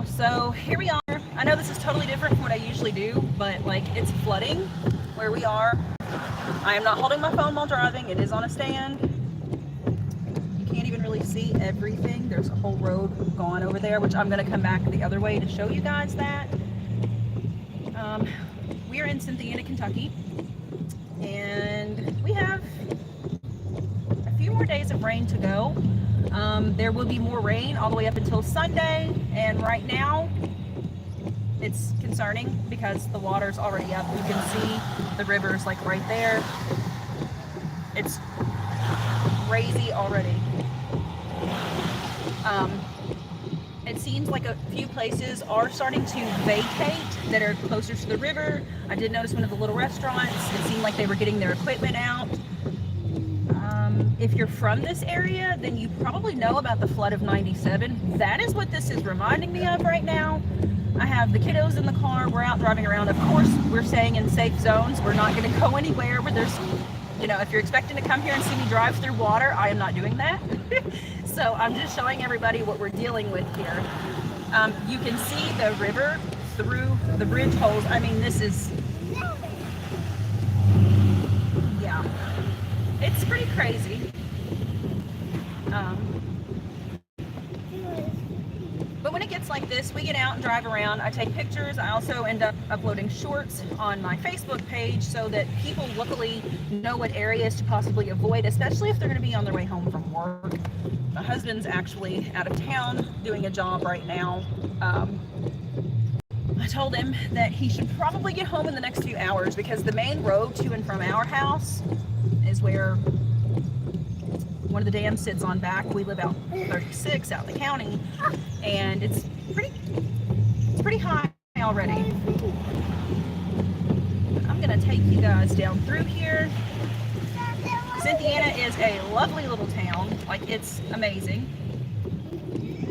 So here we are. I know this is totally different from what I usually do, but like it's flooding where we are. I am not holding my phone while driving. It is on a stand. You can't even really see everything. There's a whole road gone over there, which I'm going to come back the other way to show you guys that. We are in Cynthiana, Kentucky, and we have a few more days of rain to go. There will be more rain all the way up until Sunday, and right now it's concerning because the water's already up. You can see the river's like right there. It's crazy already. It seems like a few places are starting to vacate that are closer to the river. I did notice one of the little restaurants, it seemed like they were getting their equipment out. If you're from this area, then you probably know about the flood of 97. That is what this is reminding me of right now. I have the kiddos in the car. We're out driving around. Of course, we're staying in safe zones. We're not going to go anywhere where there's, you know, if you're expecting to come here and see me drive through water, I am not doing that. So I'm just showing everybody what we're dealing with here. You can see the river through the bridge holes. I mean, this is, yeah, it's pretty crazy. But when it gets like this, we get out and drive around. I take pictures. I also end up uploading shorts on my Facebook page so that people luckily know what areas to possibly avoid, especially if they're going to be on their way home from work. My husband's actually out of town doing a job right now. I told him that he should probably get home in the next few hours because the main road to and from our house is where one of the dams sits on back. We live out 36 out in the county, and it's pretty high already. I'm gonna take you guys down through here. Cynthiana is a lovely little town, like it's amazing.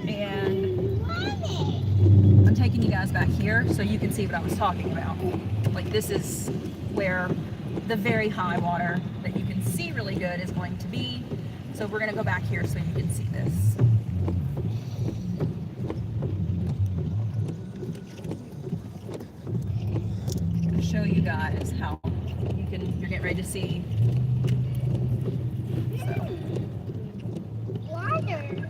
And I'm taking you guys back here so you can see what I was talking about. Like this is where the very high water that you can see really good is going to be. So we're going to go back here so you can see this. I'm going to show you guys how you're getting ready to see. So, water.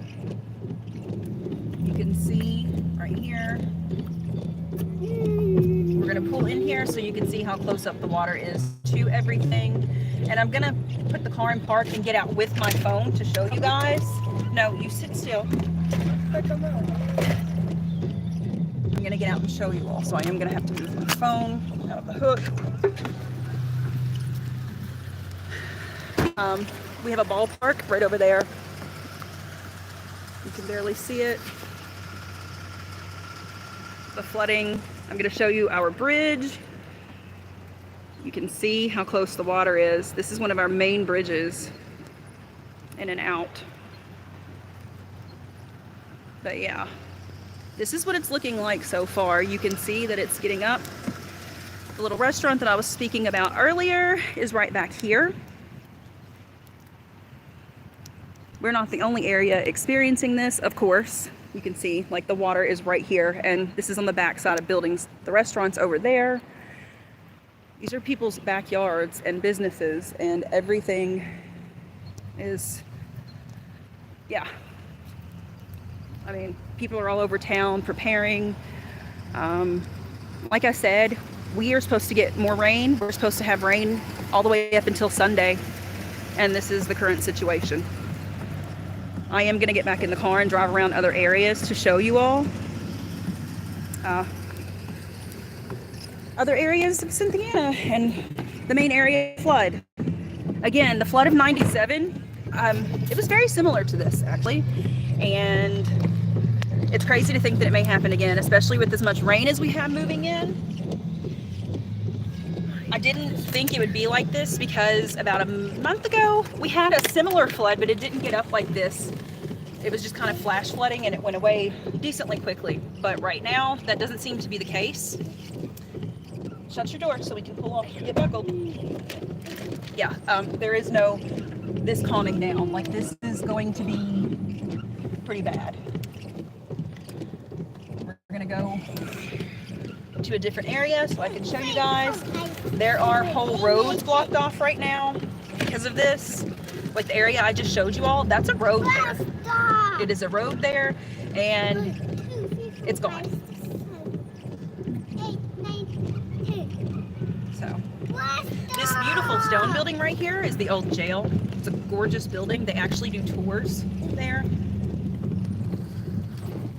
You can see right here. We're going to pull in here so you can see how close up the water is to everything. And I'm gonna put the car in park and get out with my phone to show you guys. No, you sit still. I'm gonna get out and show you all. So I am gonna have to move my phone out of the hook. We have a ballpark right over there. You can barely see it. The flooding. I'm gonna show you our bridge. You can see how close the water is. This is one of our main bridges in and out. But yeah, this is what it's looking like so far. You can see that it's getting up. The little restaurant that I was speaking about earlier is right back here. We're not the only area experiencing this, of course. You can see like the water is right here, and this is on the back side of buildings. The restaurant's over there. These are people's backyards and businesses, and everything is, yeah. I mean, people are all over town preparing. Like I said, we are supposed to get more rain. We're supposed to have rain all the way up until Sunday, and this is the current situation. I am going to get back in the car and drive around other areas to show you all. Other areas of Cynthiana and the main area flood. Again, the flood of 97, it was very similar to this actually, and it's crazy to think that it may happen again, especially with as much rain as we have moving in. I didn't think it would be like this because about a month ago we had a similar flood, but it didn't get up like this. It was just kind of flash flooding and it went away decently quickly. But right now that doesn't seem to be the case. Shut your door so we can pull off and get buckled. Yeah, there is no this calming down. Like this is going to be pretty bad. We're go to a different area so I can show you guys. There are whole roads blocked off right now because of this. Like the area I just showed you all, that's a road there. It is a road there, and it's gone. So this beautiful stone building right here is the old jail. It's a gorgeous building. They actually do tours there.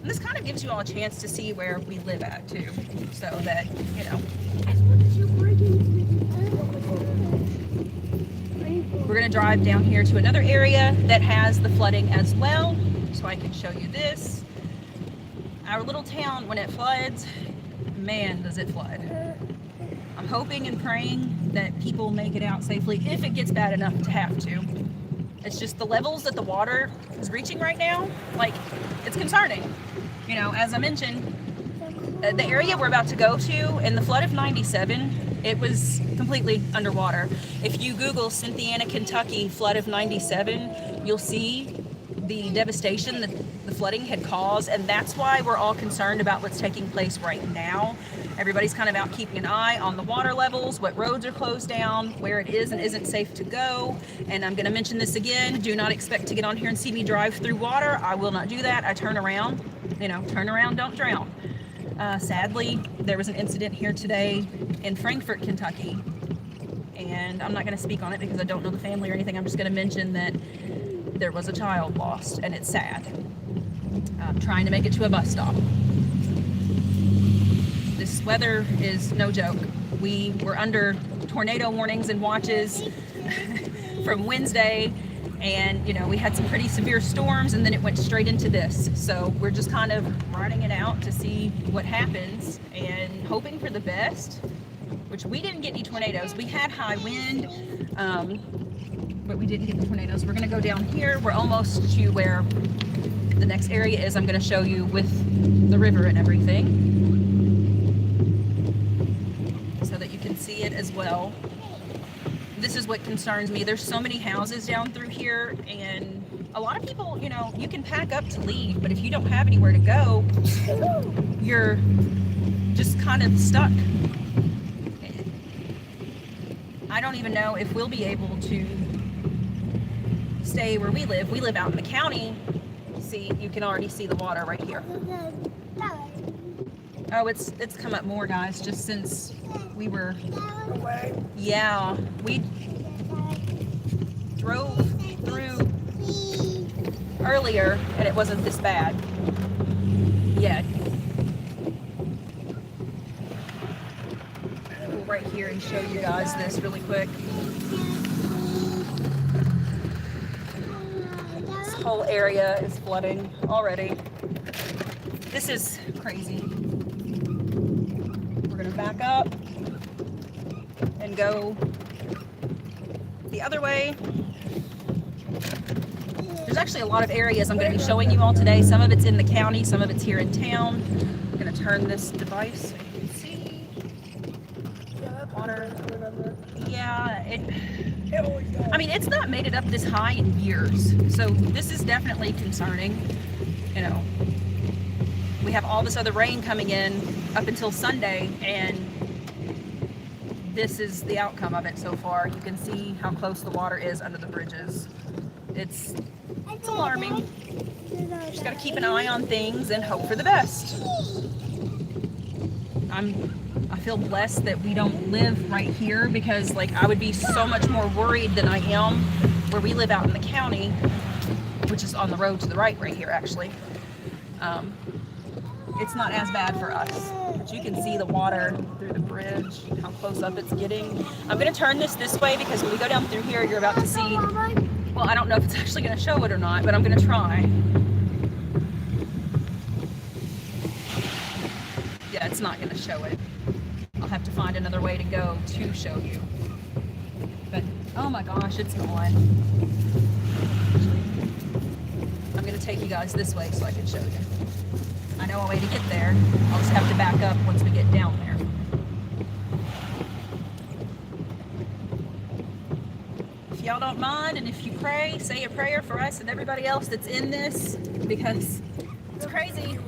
And this kind of gives you all a chance to see where we live at too, so that, you know. We're gonna drive down here to another area that has the flooding as well, so I can show you this. Our little town, when it floods, man, does it flood. I'm hoping and praying that people make it out safely if it gets bad enough to have to. It's just the levels that the water is reaching right now, like, it's concerning. You know, as I mentioned, the area we're about to go to, in the flood of 97, it was completely underwater. If you Google Cynthiana, Kentucky flood of 97, you'll see the devastation that the flooding had caused, and that's why we're all concerned about what's taking place right now. Everybody's kind of out keeping an eye on the water levels, what roads are closed down, where it is and isn't safe to go. And I'm going to mention this again, do not expect to get on here and see me drive through water. I will not do that. I turn around, you know, turn around, don't drown. Sadly, there was an incident here today in Frankfort, Kentucky, and I'm not going to speak on it because I don't know the family or anything. I'm just going to mention that there was a child lost, and it's sad. I'm trying to make it to a bus stop. This weather is no joke. We were under tornado warnings and watches from Wednesday, and you know, we had some pretty severe storms, and then it went straight into this. So we're just kind of riding it out to see what happens and hoping for the best, which we didn't get any tornadoes. We had high wind, but we didn't get the tornadoes. We're going to go down here. We're almost to where the next area is. I'm going to show you with the river and everything, so that you can see it as well. This is what concerns me. There's so many houses down through here, and a lot of people, you know, you can pack up to leave, but if you don't have anywhere to go, you're just kind of stuck. I don't even know if we'll be able to stay where we live. We live out in the county. See, you can already see the water right here. Oh, it's come up more, guys, just since we were, yeah, we drove through earlier and it wasn't this bad yet. We'll right here and show you guys this really quick. This whole area is flooding already. This is crazy. We're gonna back up and go the other way. There's actually a lot of areas I'm going to be showing you all today. Some of it's in the county, some of it's here in town. I'm going to turn this device so you can see. Water. Yeah, I mean, it's not made it up this high in years. So this is definitely concerning. You know, we have all this other rain coming in up until Sunday, and this is the outcome of it so far. You can see how close the water is under the bridges. It's alarming. Just got to keep an eye on things and hope for the best. I feel blessed that we don't live right here, because like I would be so much more worried than I am where we live out in the county, which is on the road to the right here actually. It's not as bad for us, but you can see the water through the bridge, how close up it's getting. I'm going to turn this way because when we go down through here, you're about to see, well, I don't know if it's actually going to show it or not, but I'm going to try. Yeah, it's not going to show it. I'll have to find another way to go to show you. But, oh my gosh, it's gone. I'm going to take you guys this way so I can show you. I know a way to get there. I'll just have to back up once we get down there. If y'all don't mind, and if you pray, say a prayer for us and everybody else that's in this, because it's crazy.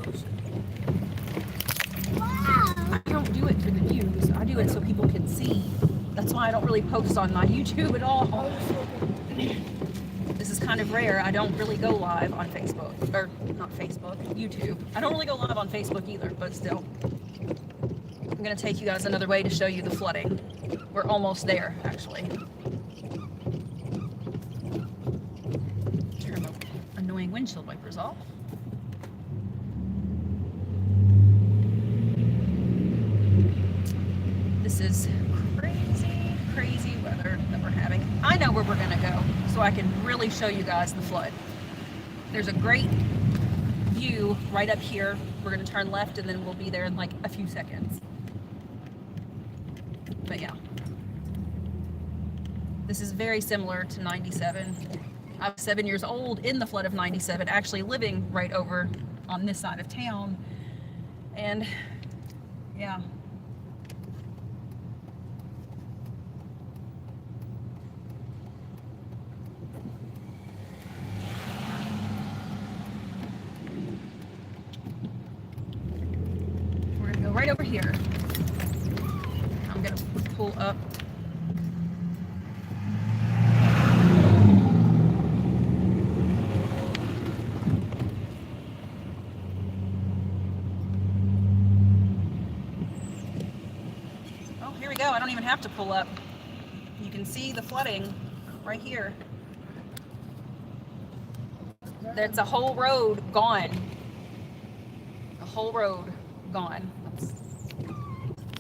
it for the views. I do it so people can see. That's why I don't really post on my YouTube at all. This is kind of rare. I don't really go live on Facebook, or not Facebook, YouTube. I don't really go live on Facebook either, but still. I'm gonna take you guys another way to show you the flooding. We're almost there, actually. Turn the annoying windshield wipers off. This is crazy weather that we're having. I know where we're gonna go, so I can really show you guys the flood. There's a great view right up here. We're gonna turn left and then we'll be there in like a few seconds. But yeah, this is very similar to 97. I was 7 years old in the flood of 97, actually living right over on this side of town. And yeah. We're gonna go right over here. I'm gonna pull up. Oh, here we go. I don't even have to pull up. You can see the flooding right here. There's a whole road gone. A whole road gone.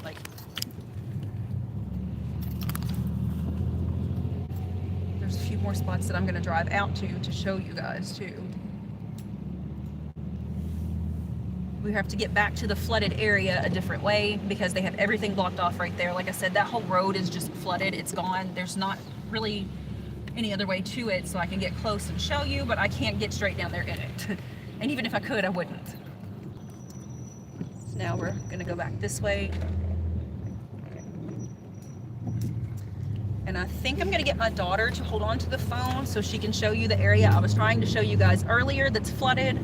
Like, there's a few more spots that I'm going to drive out to show you guys too. We have to get back to the flooded area a different way because they have everything blocked off right there. Like I said, that whole road is just flooded. It's gone. There's not really any other way to it, so I can get close and show you, but I can't get straight down there in it. And even if I could, I wouldn't. So now we're going to go back this way. And I think I'm going to get my daughter to hold on to the phone so she can show you the area I was trying to show you guys earlier that's flooded.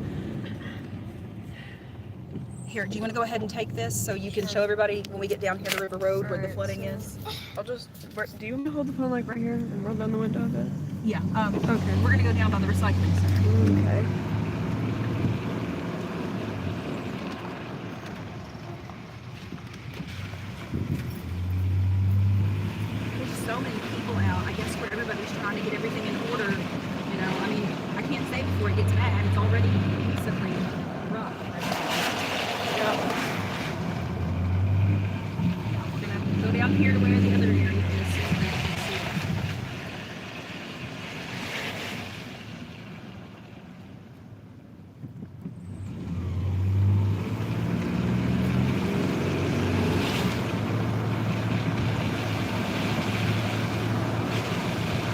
Here, do you want to go ahead and take this so you can show everybody when we get down here to River Road where the flooding is? I'll just, do you want me to hold the phone like right here and roll down the window a bit? Yeah, okay. We're going to go down by the recycling center. Okay. There's so many people out, I guess, where everybody's trying to get everything in order. You know, I mean, I can't say before it gets bad. It's already decently rough. We're gonna go down here to where the other area is so that you can see it.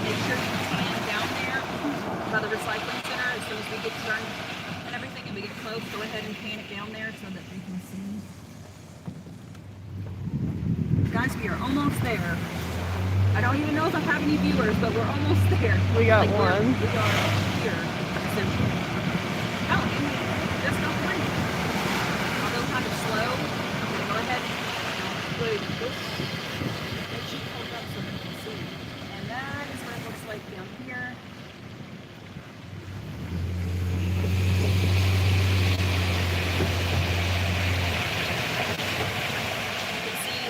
Make sure you pan down there by the recycling center as soon as we get turned and everything and we get close. Go ahead and pan it down there so that they can see. Guys, we are almost there. I don't even know if I have any viewers, but we're almost there. We got like one. We are here. Essentially. Oh, and there's no plane. I'll go kind of slow. I'm going to go ahead and wait. Make sure you hold up so that you can see. And that is what it looks like down here.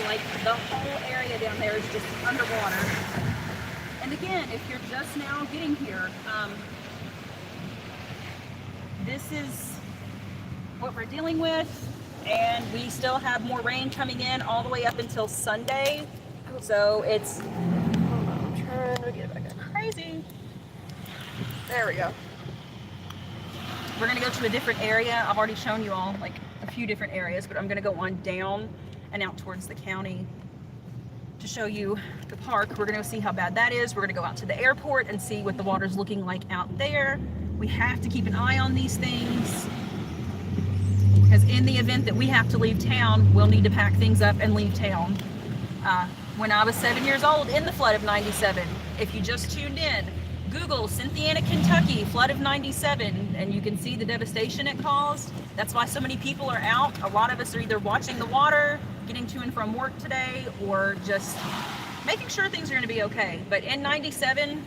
Like the whole area down there is just underwater. And again, if you're just now getting here, this is what we're dealing with, and we still have more rain coming in all the way up until Sunday. So it's I'm trying to get it back in. crazy. There we go. We're gonna go to a different area. I've already shown you all like a few different areas, but I'm gonna go on down and out towards the county to show you the park. We're gonna go see how bad that is. We're gonna go out to the airport and see what the water's looking like out there. We have to keep an eye on these things because in the event that we have to leave town, we'll need to pack things up and leave town. When I was 7 years old in the flood of 97, if you just tuned in, Google Cynthiana, Kentucky, flood of 97, and you can see the devastation it caused. That's why so many people are out. A lot of us are either watching the water getting to and from work today or just making sure things are going to be okay. But in 97,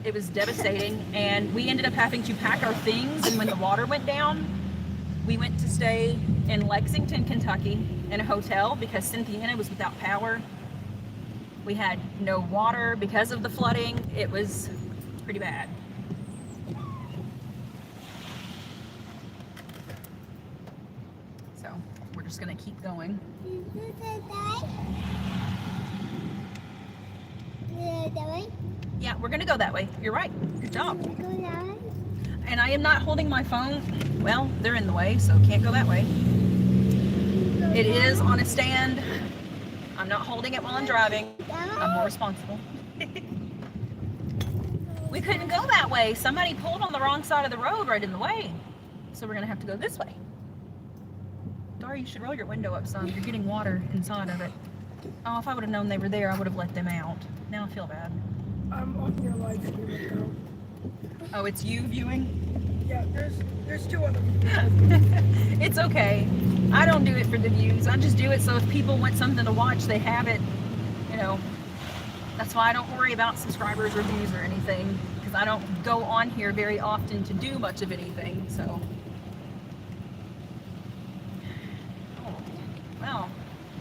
it was devastating, and we ended up having to pack our things, and when the water went down, we went to stay in Lexington, Kentucky in a hotel because Cynthiana was without power. We had no water because of the flooding. It was pretty bad. So we're just gonna keep going. Yeah, we're gonna go that way. You're right. Good job. And I am not holding my phone. Well, they're in the way, so can't go that way. It is on a stand. I'm not holding it while I'm driving. I'm more responsible. We couldn't go that way. Somebody pulled on the wrong side of the road right in the way. So we're gonna have to go this way. Dara, you should roll your window up some. You're getting water inside of it. Oh, if I would have known they were there, I would have let them out. Now I feel bad. I'm on your live stream right now. Oh, it's you viewing? Yeah, there's two of them. It's okay. I don't do it for the views. I just do it so if people want something to watch, they have it. You know, that's why I don't worry about subscribers or views or anything, because I don't go on here very often to do much of anything. So, oh, wow.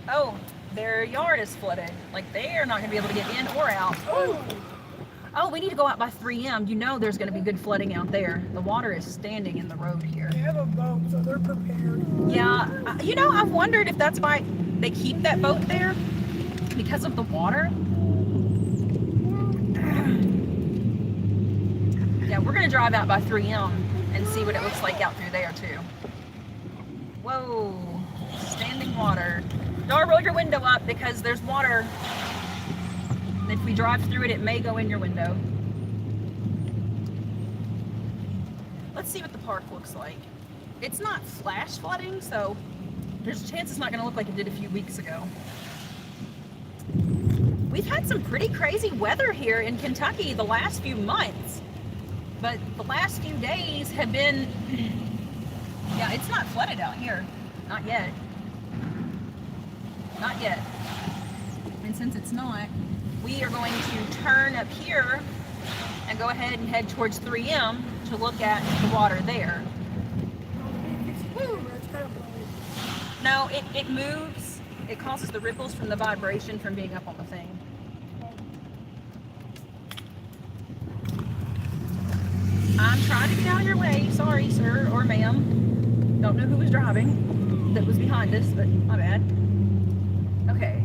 Oh, their yard is flooded. Like, they are not going to be able to get in or out. Oh, we need to go out by 3M. You know there's going to be good flooding out there. The water is standing in the road here. They have a boat, so they're prepared. Yeah, you know, I've wondered if that's why they keep that boat there, because of the water. Yeah, we're going to drive out by 3M and see what it looks like out through there, too. Whoa, standing water. Dara, roll your window up because there's water. If we drive through it, it may go in your window. Let's see what the park looks like. It's not flash flooding, so there's a chance it's not going to look like it did a few weeks ago. We've had some pretty crazy weather here in Kentucky the last few months, but the last few days have been, yeah, it's not flooded out here. Not yet. Not yet. And since it's not, we are going to turn up here and go ahead and head towards 3M to look at the water there. No, it moves. It causes the ripples from the vibration from being up on the thing. I'm trying to get out of your way. Sorry, sir or ma'am. Don't know who was driving that was behind us, but my bad. Okay.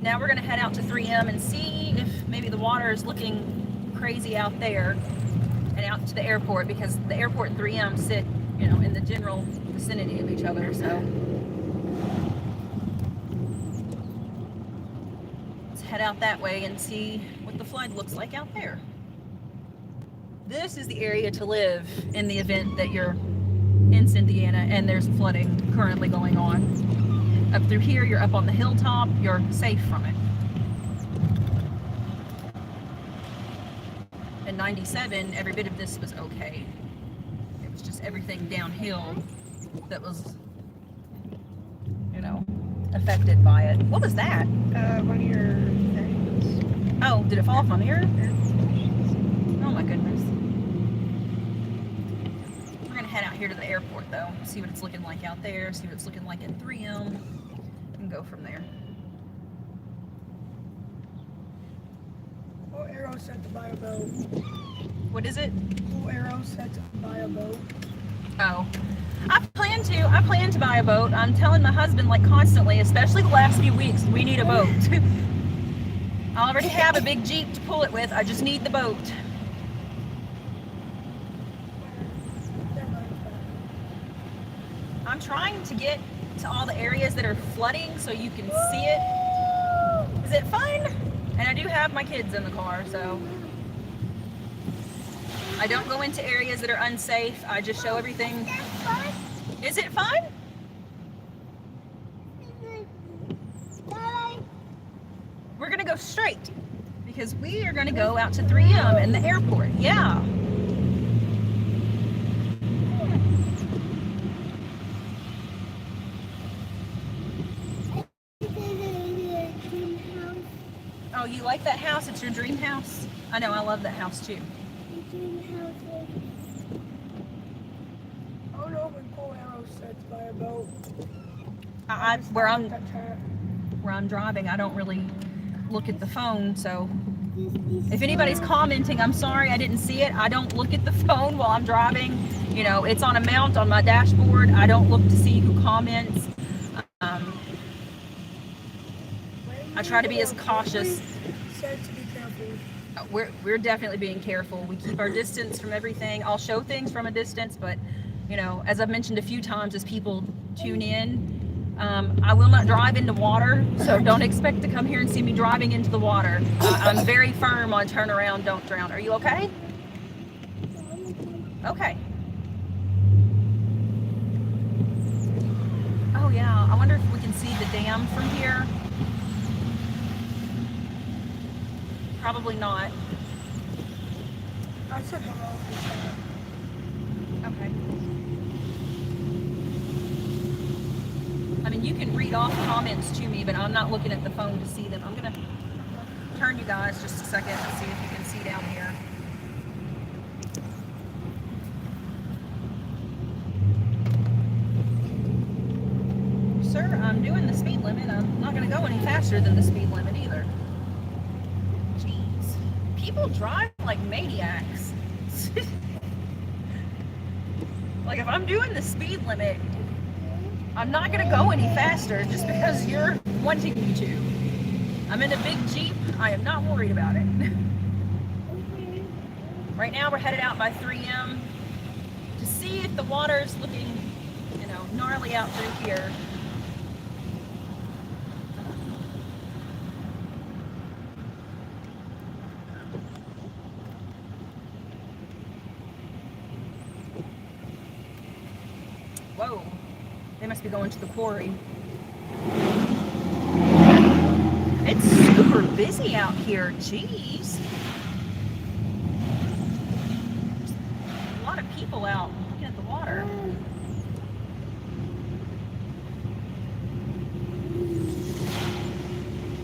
Now we're going to head out to 3M and see if maybe the water is looking crazy out there and out to the airport, because the airport and 3M sit, you know, in the general vicinity of each other. So let's head out that way and see what the flood looks like out there. This is the area to live in the event that you're in Cynthiana and there's flooding currently going on. Up through here, you're up on the hilltop, you're safe from it. In 97, every bit of this was okay. It was just everything downhill that was, you know, affected by it. What was that? One of your things. Oh, did it fall off my mirror? Oh my goodness. We're gonna head out here to the airport though, see what it's looking like out there, see what it's looking like in 3M, and go from there. Full arrow set to buy a boat. What is it? Full arrow set to buy a boat. Oh. I plan to buy a boat. I'm telling my husband like constantly, especially the last few weeks, we need a boat. I already have a big Jeep to pull it with. I just need the boat. I'm trying to get to all the areas that are flooding so you can see it. Is it fun? And I do have my kids in the car, so I don't go into areas that are unsafe. I just show everything. Is it fun? We're gonna go straight because we are gonna go out to 3M and the airport. Yeah. like that house? It's your dream house? I know, I love that house too. I don't know when Pole Arrow sets by a boat. Where I'm driving, I don't really look at the phone, so if anybody's commenting, I'm sorry, I didn't see it. I don't look at the phone while I'm driving. You know, it's on a mount on my dashboard. I don't look to see who comments. I try to be as cautious. Said to be careful. We're definitely being careful. We keep our distance from everything. I'll show things from a distance, but you know, as I've mentioned a few times, as people tune in, I will not drive into water, so don't expect to come here and see me driving into the water. I'm very firm on turn around, don't drown. Are you okay? Okay. Oh yeah, I wonder if we can see the dam from here. Probably not. I said hello. Okay. I mean, you can read off comments to me, but I'm not looking at the phone to see them. I'm gonna turn you guys just a second and see if you can see down here. Sir, I'm doing the speed limit. I'm not gonna go any faster than the speed limit either. Jeez. People drive like maniacs. Like, if I'm doing the speed limit, I'm not gonna go any faster just because you're wanting me to. I'm in a big Jeep. I am not worried about it. Right now we're headed out by 3M to see if the water's looking, you know, gnarly out through here. Whoa, they must be going to the quarry. It's super busy out here, jeez. There's a lot of people out looking at the water.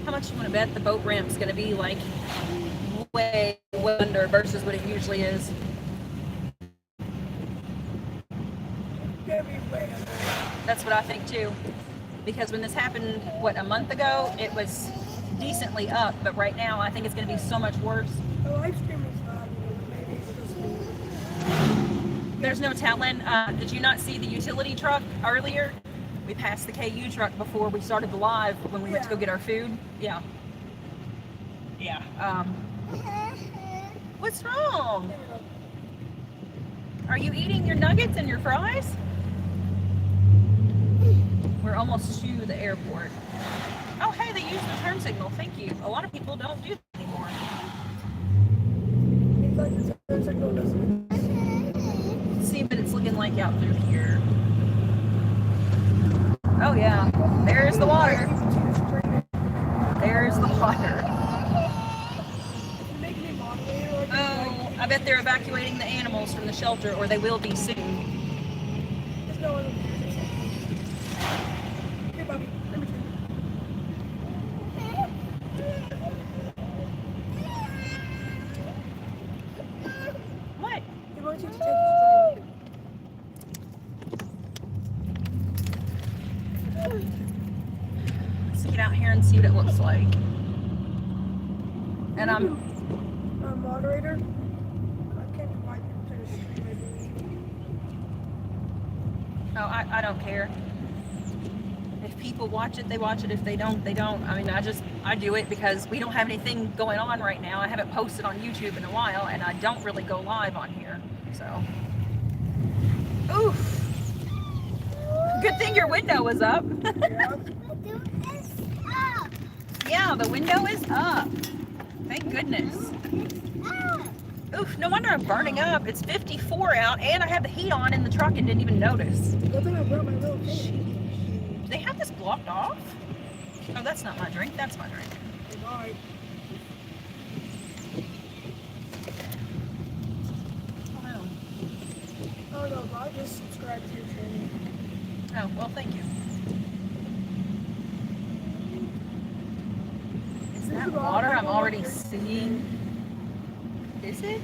How much you want to bet the boat ramp's going to be like way under versus what it usually is? That's what I think too. Because when this happened, what, a month ago, it was decently up, but right now I think it's going to be so much worse. The live stream is not. Maybe it's just. There's no telling. Did you not see the utility truck earlier? We passed the KU truck before we started the live when we went to go get our food. Yeah. Yeah. What's wrong? Are you eating your nuggets and your fries? We're almost to the airport. Oh, hey, they used the turn signal. Thank you. A lot of people don't do that anymore. See what it's looking like out through here. Oh, yeah. There's the water. There's the water. Oh, I bet they're evacuating the animals from the shelter, or they will be soon. What? He wants you to take his drink. Let's get out here and see what it looks like. And I'm moderator. I can't invite you to the stream. Oh, I don't care. If people watch it, they watch it. If they don't, they don't. I mean, I do it because we don't have anything going on right now. I haven't posted on YouTube in a while, and I don't really go live on here. So, oof. Good thing your window was up. Yeah, the window is up. Thank goodness. Oof, no wonder I'm burning up. It's 54 out, and I have the heat on in the truck and didn't even notice. Good thing I brought my little cake. Do they have this blocked off? Oh, that's not my drink. That's my drink. Bye. Oh no, I just subscribed to your channel. Oh, well, thank you. Is that water I'm already seeing? Is it?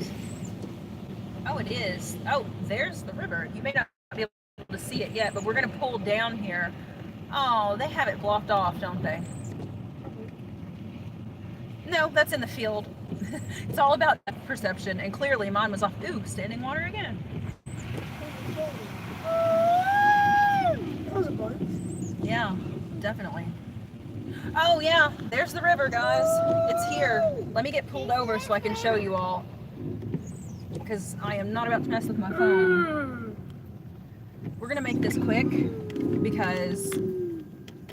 Oh, it is. Oh, there's the river. You may not be able to see it yet, but we're going to pull down here. Oh, they have it blocked off, don't they? No, that's in the field. It's all about perception, and clearly mine was off. Ooh, standing water again. That was a bunch. Yeah, definitely. Oh yeah, there's the river, guys. It's here. Let me get pulled over so I can show you all, because I am not about to mess with my phone. We're gonna make this quick because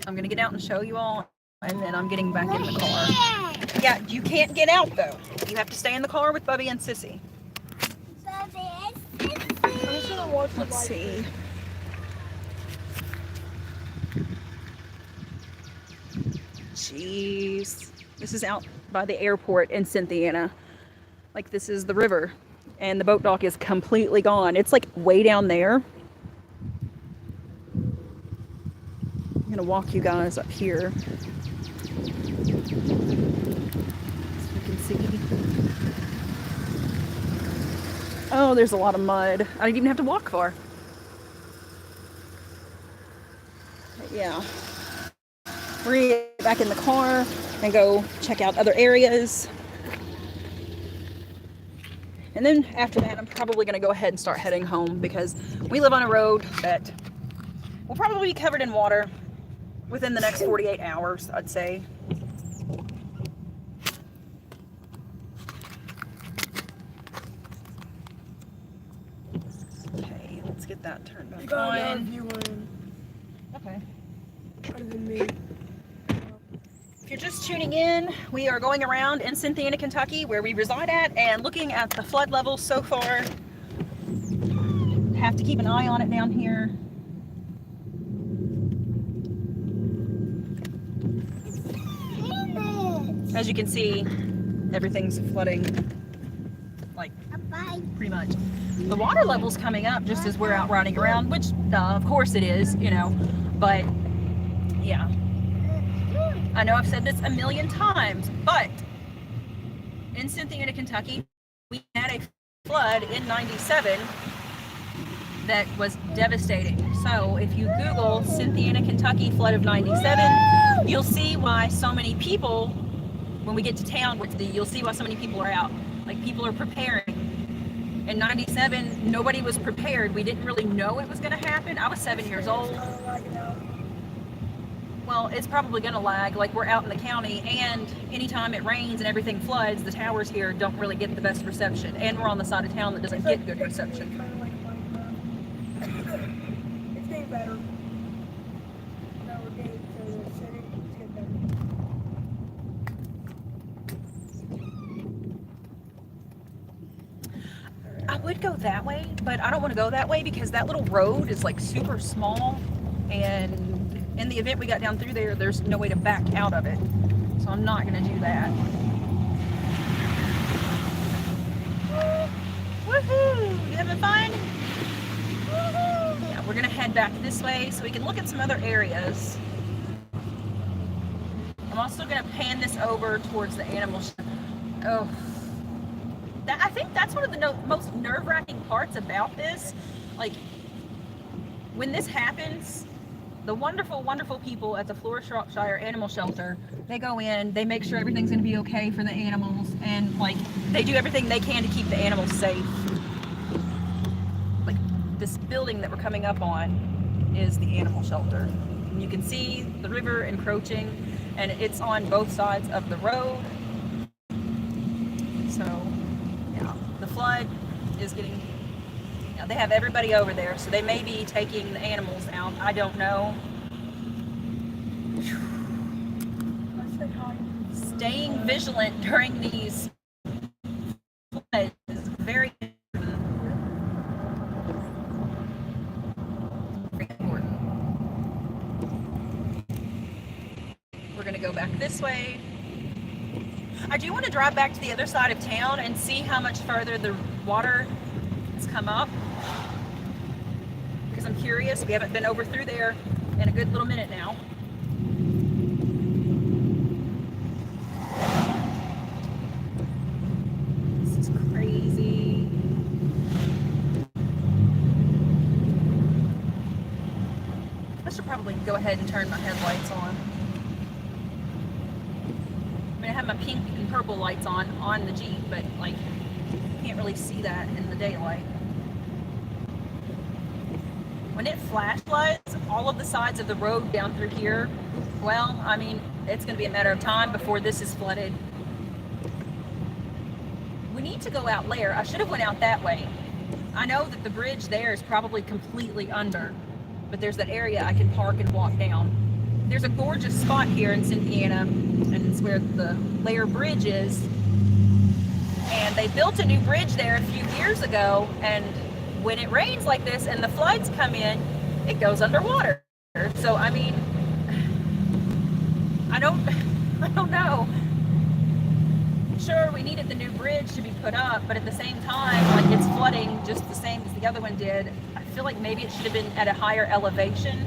I'm gonna get out and show you all, and then I'm getting back in the car. Yeah, you can't get out though. You have to stay in the car with Bubby and Sissy. I'm just gonna watch the Let's light. see. Jeez. This is out by the airport in Cynthiana. Like, this is the river, and the boat dock is completely gone. It's like way down there. I'm gonna walk you guys up here so you can see. Oh, there's a lot of mud. I didn't even have to walk far. But yeah. We're gonna get back in the car and go check out other areas. And then after that, I'm probably gonna go ahead and start heading home, because we live on a road that will probably be covered in water within the next 48 hours, I'd say. Okay, let's get that turned You back got another on. viewer in. Okay. Better than me. If you're just tuning in, we are going around in Cynthiana, Kentucky, where we reside at, and looking at the flood levels so far. Have to keep an eye on it down here. As you can see, everything's flooding, like, pretty much. The water level's coming up just as we're out riding around, which, of course it is, you know, but, yeah. I know I've said this a million times, but in Cynthiana, Kentucky, we had a flood in '97 that was devastating. So if you Google Cynthiana, Kentucky flood of '97, you'll see why so many people, when we get to town, you'll see why so many people are out. Like, people are preparing. In '97, nobody was prepared. We didn't really know it was going to happen. I was 7 years old. Well, it's probably going to lag. Like, we're out in the county, and anytime it rains and everything floods, the towers here don't really get the best reception. And we're on the side of town that doesn't get good reception. It's getting better. Now we're getting to the city. It's getting better. I would go that way, but I don't want to go that way because that little road is like super small, and in the event we got down through there, there's no way to back out of it. So I'm not going to do that. Woohoo! You having fun? Yeah, we're going to head back this way so we can look at some other areas. I'm also going to pan this over towards the animal shelter. Oh. I think that's one of the most nerve-wracking parts about this. Like, when this happens, the wonderful, wonderful people at the Flourishire Animal Shelter, they go in, they make sure everything's going to be okay for the animals, and, like, they do everything they can to keep the animals safe. Like, this building that we're coming up on is the animal shelter. And you can see the river encroaching, and it's on both sides of the road. So, yeah, the flood is getting... They have everybody over there, so they may be taking the animals out. I don't know. Staying vigilant during these floods is very important. We're going to go back this way. I do want to drive back to the other side of town and see how much further the water has come up, because I'm curious. We haven't been over through there in a good little minute now. should probably go ahead and turn my headlights on. I mean, I have my pink and purple lights on the Jeep, but like, can't really see that in the daylight. When it flash floods all of the sides of the road down through here, well, I mean, it's going to be a matter of time before this is flooded. We need to go out there. I should have went out that way. I know that the bridge there is probably completely under, but there's that area I can park and walk down. There's a gorgeous spot here in Cynthiana, and it's where the Lair Bridge is. And they built a new bridge there a few years ago, and when it rains like this and the floods come in, it goes underwater. So I mean, I don't know. Sure, we needed the new bridge to be put up, but at the same time, like, it's flooding just the same as the other one did. I feel like maybe it should have been at a higher elevation.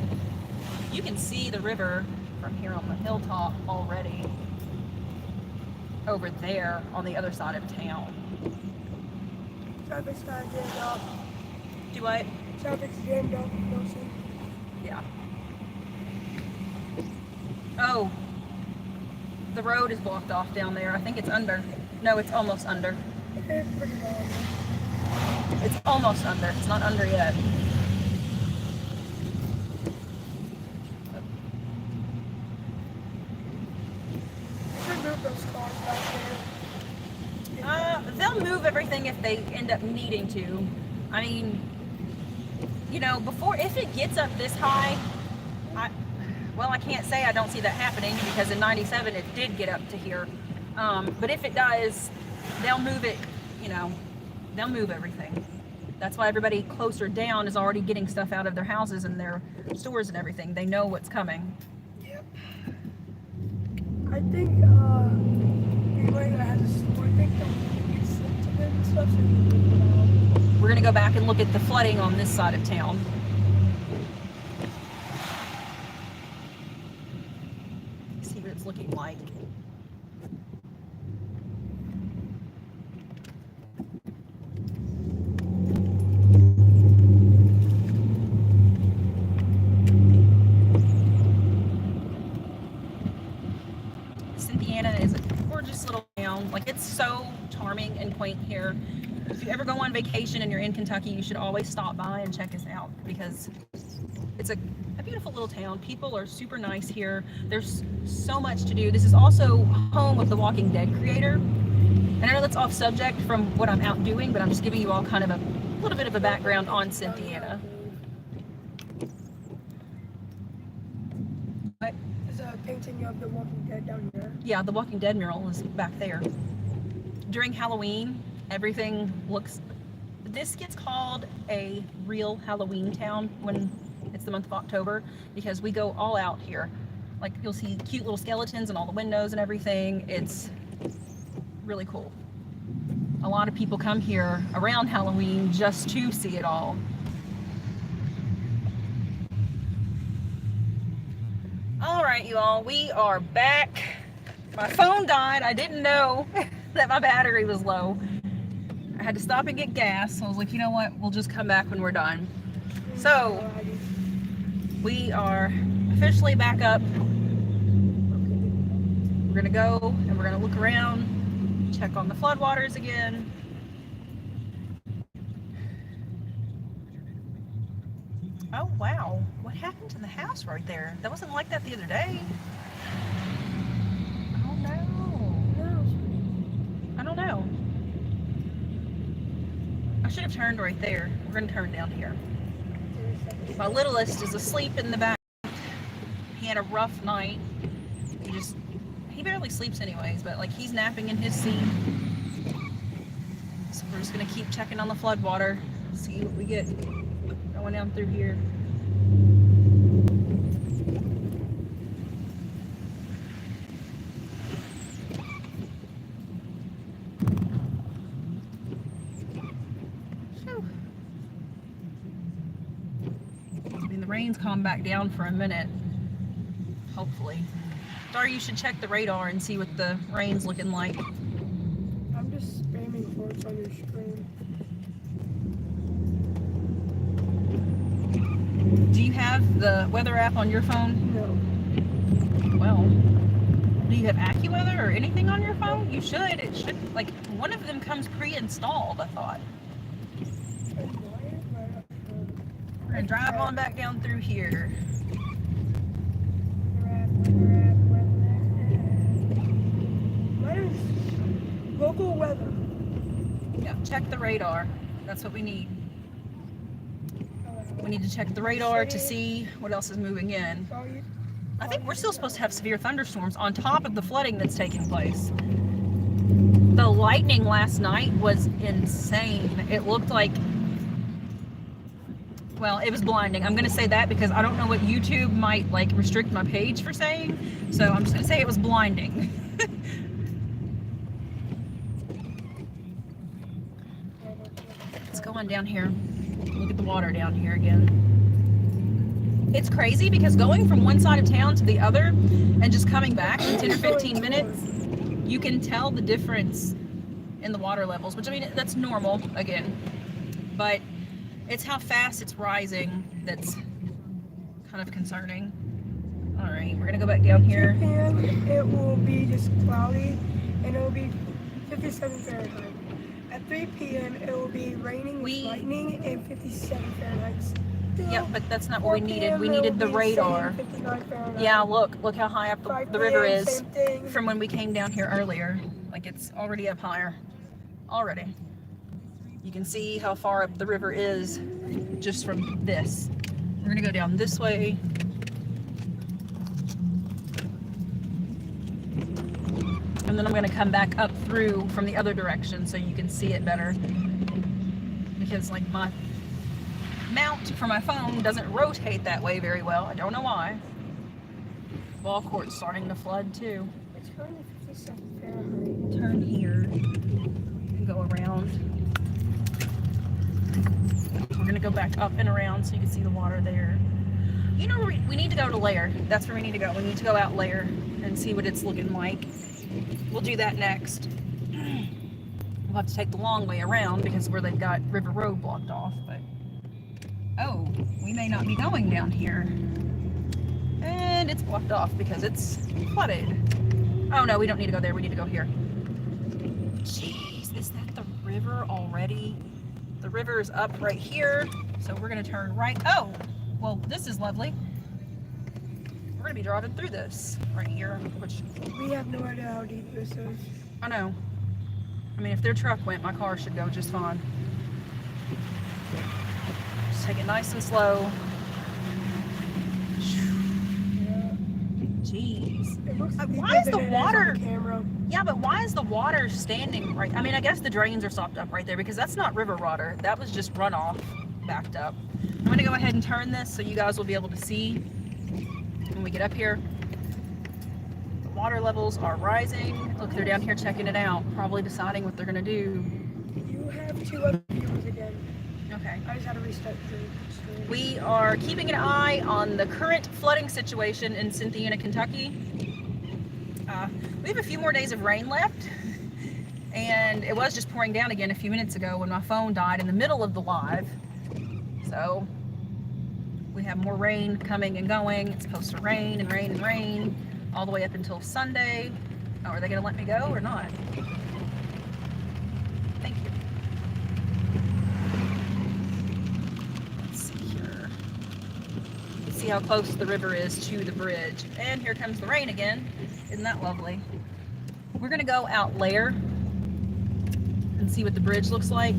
You can see the river from here on the hilltop already. Over there on the other side of town. Traffic's kind of jammed up. Do what? Traffic's jammed up. You'll see. Yeah. Oh. The road is blocked off down there. I think it's under. No, it's almost under. It's pretty bad. It's almost under. It's not under yet. Those cars back there. They'll move everything if they end up needing to. I mean, you know, if it gets up this high, I can't say I don't see that happening, because in 97 it did get up to here. But if it does, they'll move it, you know, they'll move everything. That's why everybody closer down is already getting stuff out of their houses and their stores and everything. They know what's coming. Yep. I think, anybody that has a store, I think they'll get sent to them and stuff, so you can We're going to go back and look at the flooding on this side of town. See what it's looking like. Cynthiana is a gorgeous little town. Like, it's so charming and quaint here. If you ever go on vacation and you're in Kentucky, you should always stop by and check us out, because it's a beautiful little town. People are super nice here. There's so much to do. This is also home of the Walking Dead creator. And I know that's off subject from what I'm out doing, but I'm just giving you all kind of a little bit of a background on Cynthiana. What? There's a painting of the Walking Dead down here. Yeah, the Walking Dead mural is back there. During Halloween, everything looks... This gets called a real Halloween town when it's the month of October, because we go all out here. Like, you'll see cute little skeletons in all the windows and everything. It's really cool. A lot of people come here around Halloween just to see it all. All right, you all, we are back. My phone died. I didn't know that my battery was low. I had to stop and get gas. So I was like, you know what? We'll just come back when we're done. So we are officially back up. We're gonna go and we're gonna look around, check on the floodwaters again. Oh wow, what happened to the house right there? That wasn't like that the other day. Oh no. I don't know. I should have turned right there. We're gonna turn down here. My littlest is asleep in the back. He had a rough night. He barely sleeps anyways, but like, he's napping in his seat. So we're just gonna keep checking on the floodwater, see what we get going down through here. I mean, the rain's calmed back down for a minute, hopefully. Or you should check the radar and see what the rain's looking like. I'm just spamming for it on your screen. Do you have the weather app on your phone? No. Well, do you have AccuWeather or anything on your phone? You should. It should, like, one of them comes pre-installed, I thought. We're gonna drive on back down through here. Local weather. Yeah, check the radar. That's what we need. We need to check the radar to see what else is moving in. I think we're still supposed to have severe thunderstorms on top of the flooding that's taking place. The lightning last night was insane. It looked like, well, it was blinding. I'm gonna say that because I don't know what YouTube might like restrict my page for saying. So I'm just gonna say it was blinding. Let's go on down here. Look at the water down here again. It's crazy because going from one side of town to the other and just coming back in 10 or 15 minutes, you can tell the difference in the water levels, which I mean, that's normal again, but it's how fast it's rising that's kind of concerning. All right, we're gonna go back down here. 2 p.m. it will be just cloudy and it will be 57 Fahrenheit. At 3 p.m. it will be raining with lightning and 57 Fahrenheit. Yeah, but that's not what we needed. We needed the radar. Yeah, look how high up the river is from when we came down here earlier. Like, it's already up higher. Already. You can see how far up the river is just from this. We're gonna go down this way. And then I'm gonna come back up through from the other direction so you can see it better. Because like my mount for my phone doesn't rotate that way very well. I don't know why. Ball court's starting to flood too. It's going to 57 Fahrenheit. Turn here and go around. We're gonna go back up and around so you can see the water there. You know, we need to go to Lair. That's where we need to go. We need to go out Lair and see what it's looking like. We'll do that next. We'll have to take the long way around because where they've got River Road blocked off, but oh, we may not be going down here. And it's blocked off because it's flooded. Oh no, we don't need to go there, we need to go here. Jeez, is that the river already? The river is up right here, so we're gonna turn right. Oh, well, this is lovely. We're gonna be driving through this right here, which we have no idea how deep this is. I know. I mean, if their truck went, my car should go just fine. Just take it nice and slow. Yeah. Jeez. It looks Why is the water? Camera. Yeah, but why is the water standing right? I mean, I guess the drains are stopped up right there because that's not river water. That was just runoff backed up. I'm gonna go ahead and turn this so you guys will be able to see when we get up here. The water levels are rising. Look, they're down here checking it out, probably deciding what they're gonna do. You have 2 other viewers again. Okay. I just had to restart the stream. We are keeping an eye on the current flooding situation in Cynthiana, Kentucky. We have a few more days of rain left, and it was just pouring down again a few minutes ago when my phone died in the middle of the live. So we have more rain coming and going. It's supposed to rain and rain and rain all the way up until Sunday. Oh, are they going to let me go or not? Thank you. Let's see here. Let's see how close the river is to the bridge. And here comes the rain again. Isn't that lovely? We're going to go out Lair and see what the bridge looks like.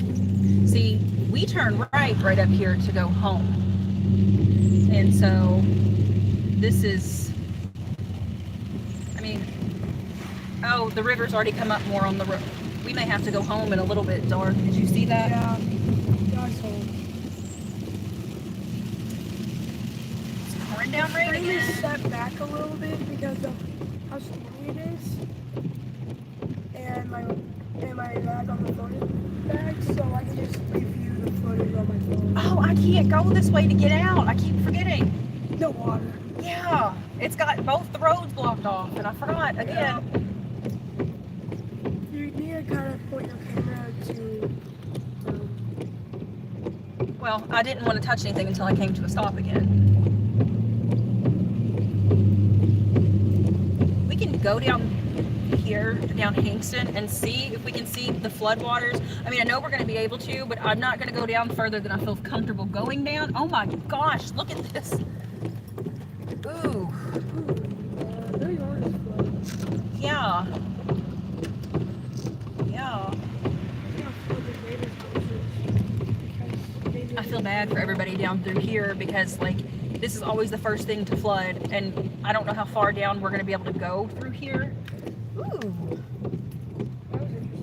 See, we turn right up here to go home. And so this is, I mean, oh, the river's already come up more on the road. We may have to go home in a little bit, Dar. Did you see that? Yeah, that's home. It's pouring down rain Stream is again. set back a little bit because of how stormy it is. And my lag on the phone is back, so I can just review the footage on my phone. Oh, I can't go this way to get out. I keep forgetting. No water. Yeah, it's got both the roads blocked off, and I forgot again. You need to kind of point your camera to. Well, I didn't want to touch anything until I came to a stop again. go down here, down Hingston, and see if we can see the floodwaters. I mean, I know we're going to be able to, but I'm not going to go down further than I feel comfortable going down. Oh my gosh, look at this. Ooh. Yeah. Yeah. I feel bad for everybody down through here because, like, this is always the first thing to flood, and I don't know how far down we're going to be able to go through here. Ooh.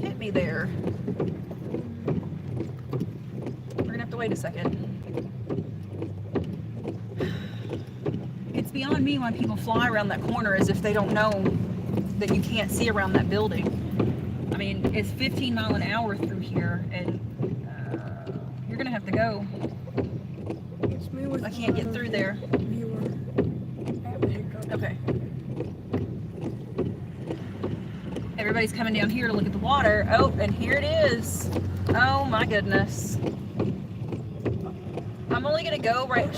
Hit me there. We're going to have to wait a second. It's beyond me when people fly around that corner as if they don't know that you can't see around that building. I mean, it's 15 miles an hour through here, and you're going to have to go. I can't get through there. Okay. Everybody's coming down here to look at the water. Oh, and here it is. Oh my goodness. I'm only gonna go right.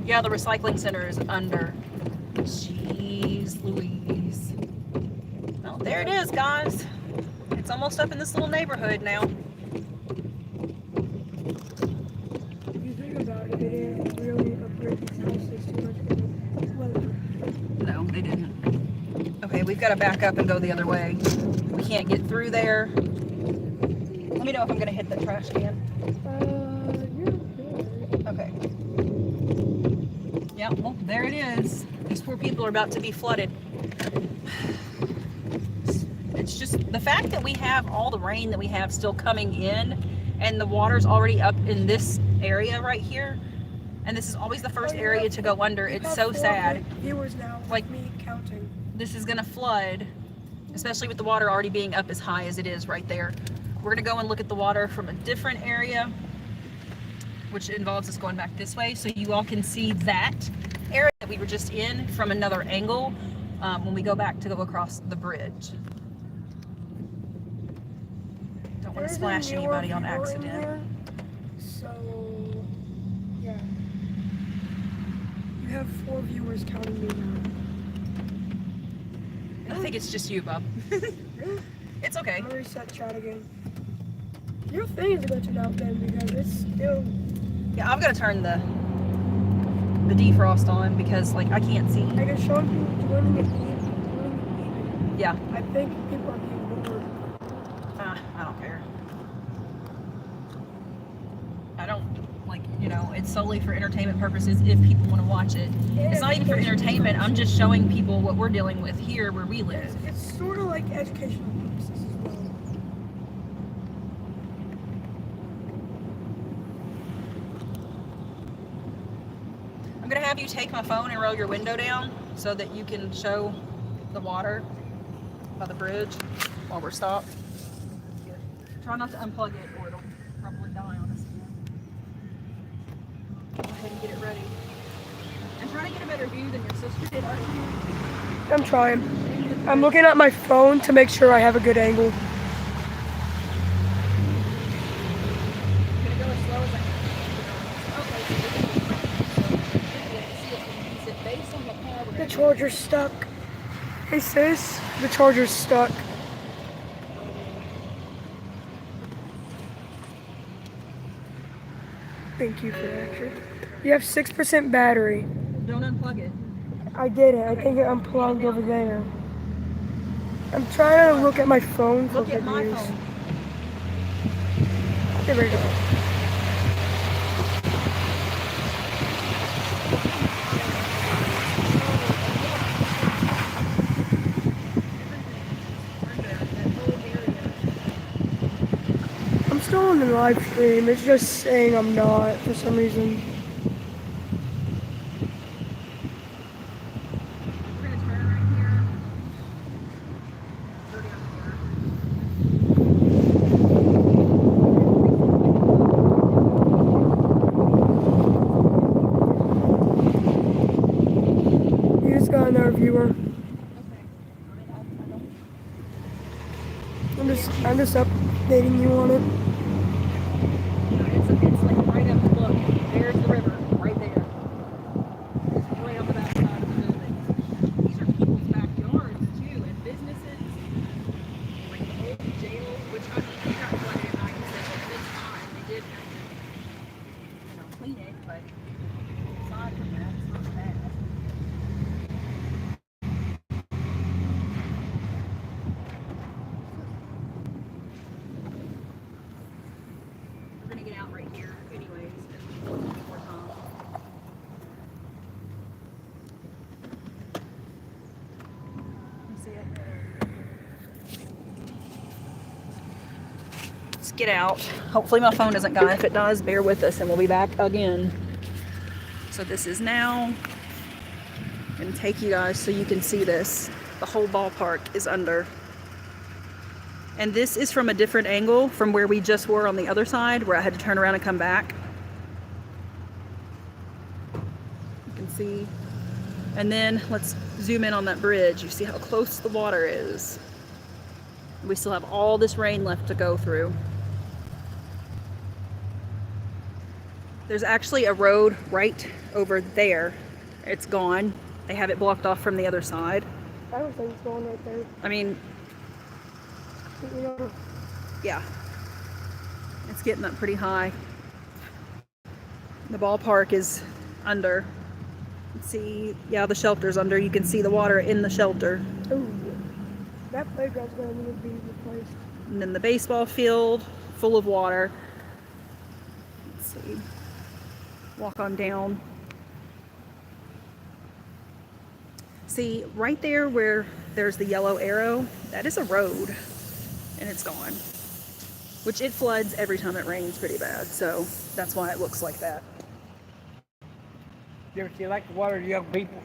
Yeah, the recycling center is under. Jeez Louise. Oh, there it is, guys. It's almost up in this little neighborhood now. No, they didn't. Okay, we've got to back up and go the other way. We can't get through there. Let me know if I'm going to hit the trash can. Okay. Yeah, well, there it is. These poor people are about to be flooded. It's just the fact that we have all the rain that we have still coming in, and the water's already up in this area right here. And this is always the first area to go under. It's so sad. Viewers now, like me counting. This is gonna flood, especially with the water already being up as high as it is right there. We're gonna go and look at the water from a different area, which involves us going back this way, so you all can see that area that we were just in from another angle when we go back to go across the bridge. Don't want to splash anybody on accident. So, yeah. You have 4 viewers counting me now. I think it's just you, Bub. It's okay. I'm gonna reset chat again. Your thing is glitching out then because it's still. Yeah, I've got to turn the defrost on because, like, I can't see. I can show you joining it. Yeah. I think people are being bored. I don't care. I don't, like, you know, it's solely for entertainment purposes if people want to watch it. Yeah, it's not even for entertainment. I'm just showing people what we're dealing with here where we live. It's sort of like educational purposes as well. I'm going to have you take my phone and roll your window down so that you can show the water by the bridge while we're stopped. Try not to unplug it or it'll probably die on us again. Go ahead and get it ready. And try to get a better view than your sister did. I'm trying. I'm looking at my phone to make sure I have a good angle. I'm going to go as slow as I can. Okay, The charger's stuck. Hey sis, the charger's stuck. Thank you for that. You have 6% battery. Don't unplug it. I did it. I think it unplugged over there. I'm trying to look at my phone for Look at my videos. phone. There we go. I'm still on the live stream. It's just saying I'm not for some reason. We're going to turn right here. Go down You just got another viewer. I'm just updating you on it. It's like right up, look, there's the river, right there. It's way up that side of the building. These are people's backyards, too. but aside from that, it's not bad. We're gonna get out right here anyways. One more time. You see it? Let's get out. Hopefully my phone doesn't die. If it does, bear with us and we'll be back again. So this is now. I'm gonna take you guys so you can see this. The whole ballpark is under. And this is from a different angle from where we just were on the other side, where I had to turn around and come back. You can see. And then let's zoom in on that bridge. You see how close the water is. We still have all this rain left to go through. There's actually a road right over there. It's gone. They have it blocked off from the other side. I don't think it's going right there. I mean, You know, yeah, it's getting up pretty high. The ballpark is under. Let's see, yeah, the shelter's under. You can see the water in the shelter. ooh, that playground's going to need to be replaced. And then the baseball field, full of water. Let's see, walk on down. See, right there where there's the yellow arrow, that is a road, and it's gone. Which it floods every time it rains pretty bad, so that's why it looks like that. You ever see like the water to young people?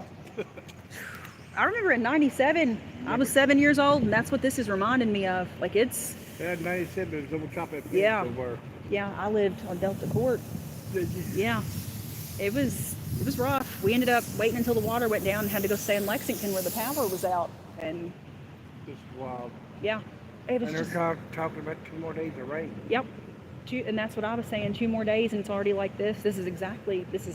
I remember in '97, I was 7 years old, and that's what this is reminding me of. Like it's, Yeah, 97, there's double chocolate. Yeah. Somewhere. yeah, I lived on Delta Court. Did you? Yeah, it was rough. We ended up waiting until the water went down and had to go stay in Lexington where the power was out. And Just wild. yeah, it was And they're just, talking about 2 more days of rain. yep. And that's what I was saying. 2 more days and it's already like this. This is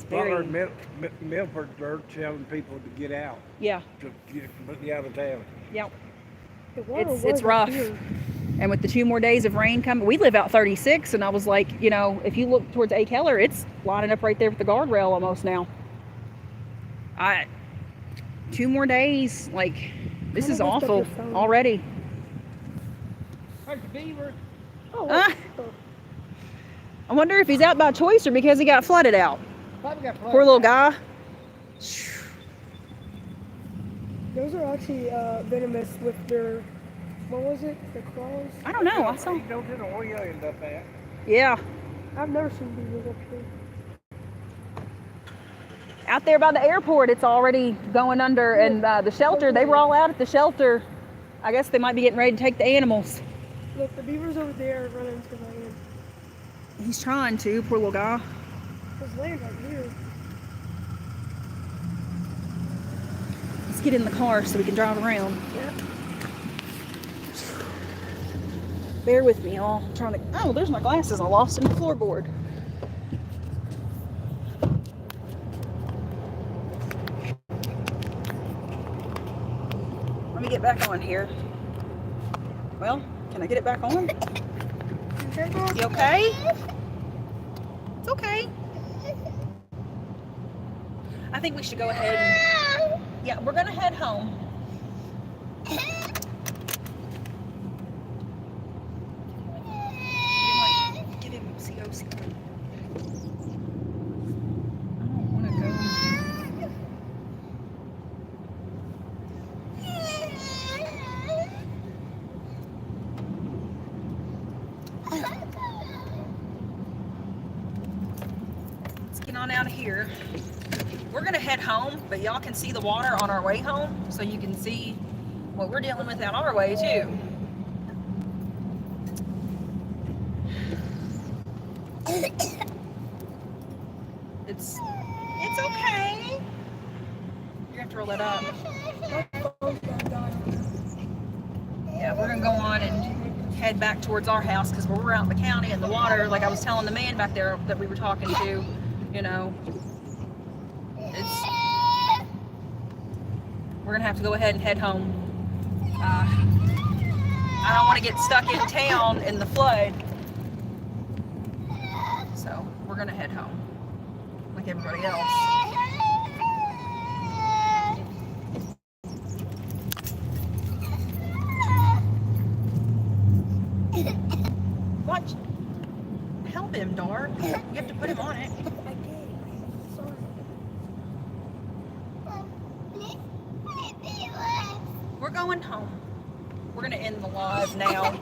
Butler very, and Milford, they're telling people to get out, yeah, to get completely out of town. yep. The water It's was up rough. here. And with the 2 more days of rain coming, we live out 36, and I was like, you know, if you look towards A. Keller, it's lining up right there with the guardrail almost now. 2 more days, like, this Kinda is lift up awful your phone. already. Like the beaver. Oh, Ah. oh, I wonder if he's out by choice or because he got flooded out. Probably got Poor little guy. those are actually venomous with their, what was it? The claws? I don't know. I saw. You don't know where you end up at. Yeah, I've never seen beavers up here. out there by the airport, it's already going under, and the shelter. They were all out at the shelter. I guess they might be getting ready to take the animals. Look, the beaver's over there running into land. He's trying to. Poor little guy. There's land right here. Let's get in the car so we can drive around. Yeah. Bear with me, y'all. I'm trying to. Oh, there's my glasses. I lost in the floorboard. Let me get back on here. Well, can I get it back on? You okay? It's okay. I think we should go ahead and. Yeah, we're gonna head home. Give him COC. I don't want to go. Let's get on out of here. We're gonna head home, but y'all can see the water on our way home, so you can see what we're dealing with out our way too. It's okay. You have to roll that up. Yeah, we're gonna go on and head back towards our house because we're out in the county and the water, like I was telling the man back there that we were talking to, you know, we're gonna have to go ahead and head home. I don't want to get stuck in town in the flood, so we're gonna head home. like everybody else. Watch. Help him, Dar. You have to put him on it. I did. Sorry. We're going home. We're going to end the live now.